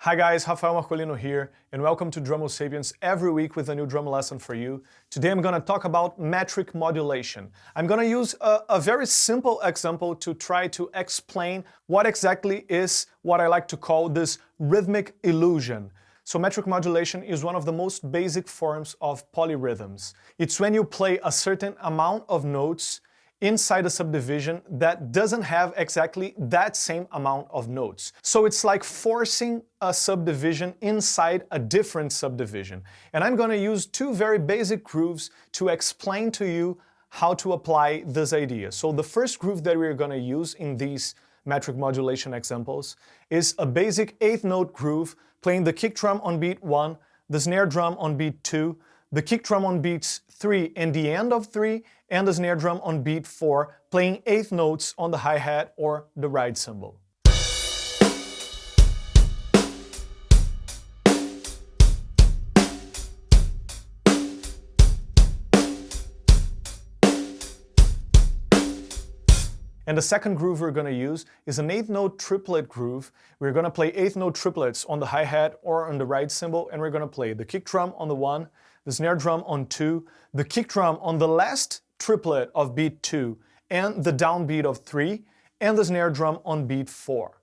Hi guys, Rafael Marcolino here, and welcome to Drummo Sapiens, every week with a new drum lesson for you. Today I'm going to talk about metric modulation. I'm going to use a very simple example to try to explain what exactly is what I like to call this rhythmic illusion. So metric modulation is one of the most basic forms of polyrhythms. It's when you play a certain amount of notes inside a subdivision that doesn't have exactly that same amount of notes. So it's like forcing a subdivision inside a different subdivision. And I'm going to use two very basic grooves to explain to you how to apply this idea. So the first groove that we're going to use in these metric modulation examples is a basic eighth note groove, playing the kick drum on beat 1, the snare drum on beat 2, the kick drum on beats 3 and the end of 3, and the snare drum on beat 4, playing eighth notes on the hi-hat or the ride cymbal. And the second groove we're going to use is an eighth note triplet groove. We're going to play eighth note triplets on the hi-hat or on the ride cymbal, and we're going to play the kick drum on the 1, the snare drum on 2, the kick drum on the last triplet of beat 2, and the downbeat of 3, and the snare drum on beat 4.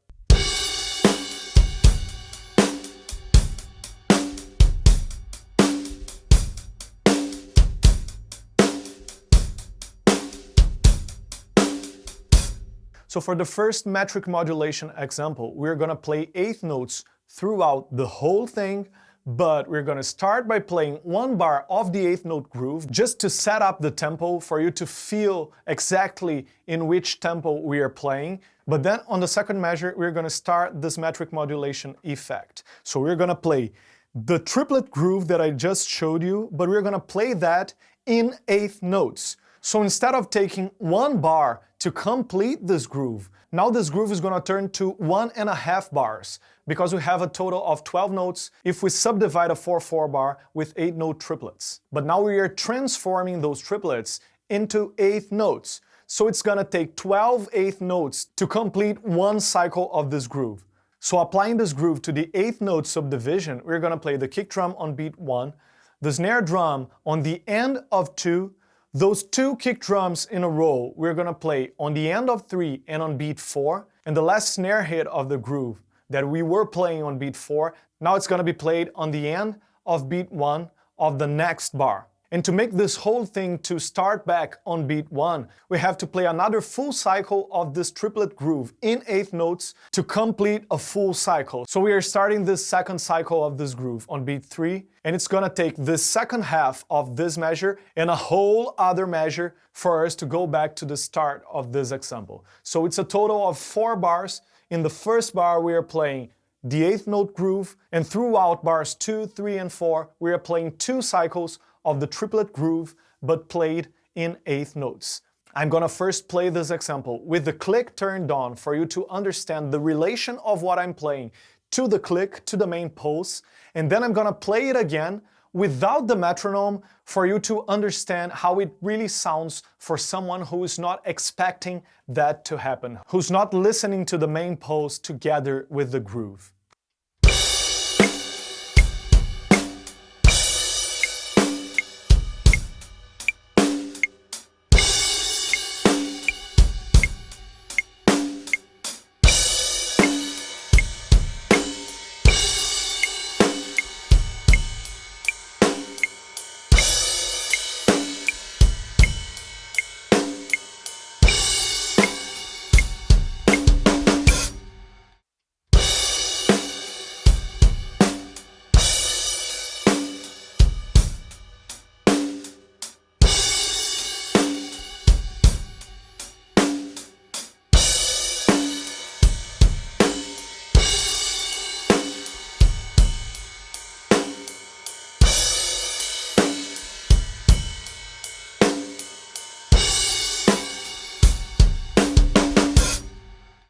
So for the first metric modulation example, we're going to play eighth notes throughout the whole thing, but we're going to start by playing one bar of the eighth note groove just to set up the tempo for you to feel exactly in which tempo we are playing. But then on the second measure, we're going to start this metric modulation effect. So we're going to play the triplet groove that I just showed you, but we're going to play that in eighth notes. So instead of taking one bar to complete this groove, now this groove is going to turn to 1.5 bars, because we have a total of 12 notes if we subdivide a 4/4 bar with 8 note triplets. But now we are transforming those triplets into eighth notes. So it's going to take 12 eighth notes to complete one cycle of this groove. So applying this groove to the eighth note subdivision, we're going to play the kick drum on beat 1, the snare drum on the end of 2, those two kick drums in a row we're going to play on the end of 3 and on beat 4, and the last snare hit of the groove that we were playing on beat 4, now it's going to be played on the end of beat 1 of the next bar. And to make this whole thing to start back on beat 1, we have to play another full cycle of this triplet groove in eighth notes to complete a full cycle. So we are starting this second cycle of this groove on beat 3, and it's gonna take this second half of this measure and a whole other measure for us to go back to the start of this example. So it's a total of 4 bars. In the first bar we are playing the eighth note groove, and throughout bars 2, 3, and 4 we are playing 2 cycles of the triplet groove, but played in eighth notes. I'm gonna first play this example with the click turned on for you to understand the relation of what I'm playing to the click, to the main pulse, and then I'm gonna play it again without the metronome for you to understand how it really sounds for someone who is not expecting that to happen, who's not listening to the main pulse together with the groove.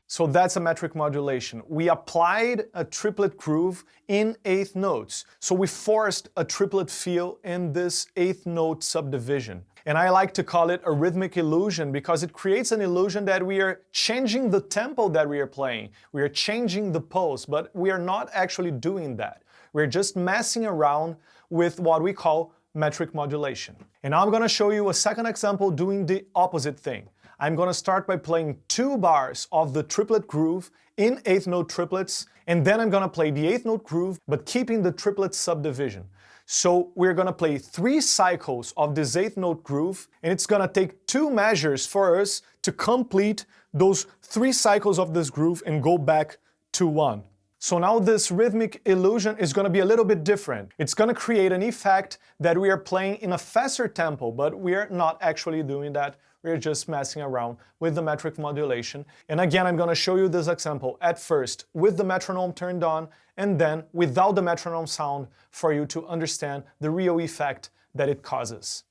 So that's a metric modulation. We applied a triplet groove in eighth notes. So we forced a triplet feel in this eighth note subdivision. And I like to call it a rhythmic illusion because it creates an illusion that we are changing the tempo that we are playing. We are changing the pulse, but we are not actually doing that. We're just messing around with what we call metric modulation. And now I'm going to show you a second example doing the opposite thing. I'm going to start by playing 2 bars of the triplet groove in 8th note triplets, and then I'm going to play the 8th note groove but keeping the triplet subdivision. So we're going to play 3 cycles of this 8th note groove, and it's going to take 2 measures for us to complete those 3 cycles of this groove and go back to 1. So now this rhythmic illusion is going to be a little bit different. It's going to create an effect that we are playing in a faster tempo, but we are not actually doing that. We're just messing around with the metric modulation. And again, I'm going to show you this example at first with the metronome turned on and then without the metronome sound for you to understand the real effect that it causes.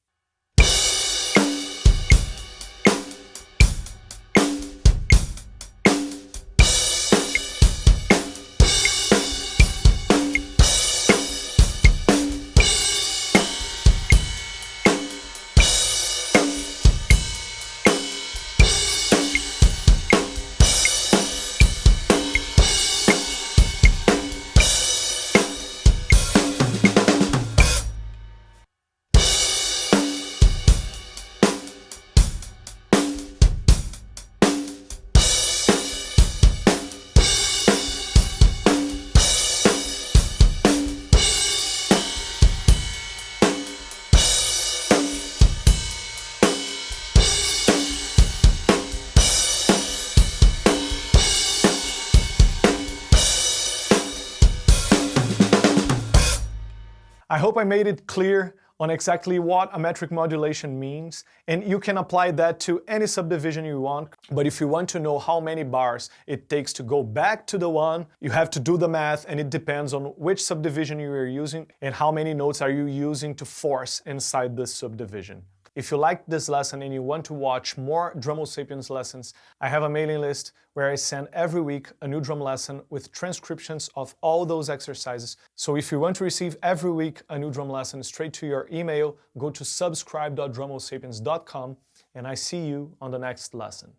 I hope I made it clear on exactly what a metric modulation means, and you can apply that to any subdivision you want. But if you want to know how many bars it takes to go back to the 1, you have to do the math, and it depends on which subdivision you are using and how many notes are you using to force inside this subdivision. If you liked this lesson and you want to watch more Drummo Sapiens lessons, I have a mailing list where I send every week a new drum lesson with transcriptions of all those exercises. So if you want to receive every week a new drum lesson straight to your email, go to subscribe.drummosapiens.com, and I see you on the next lesson.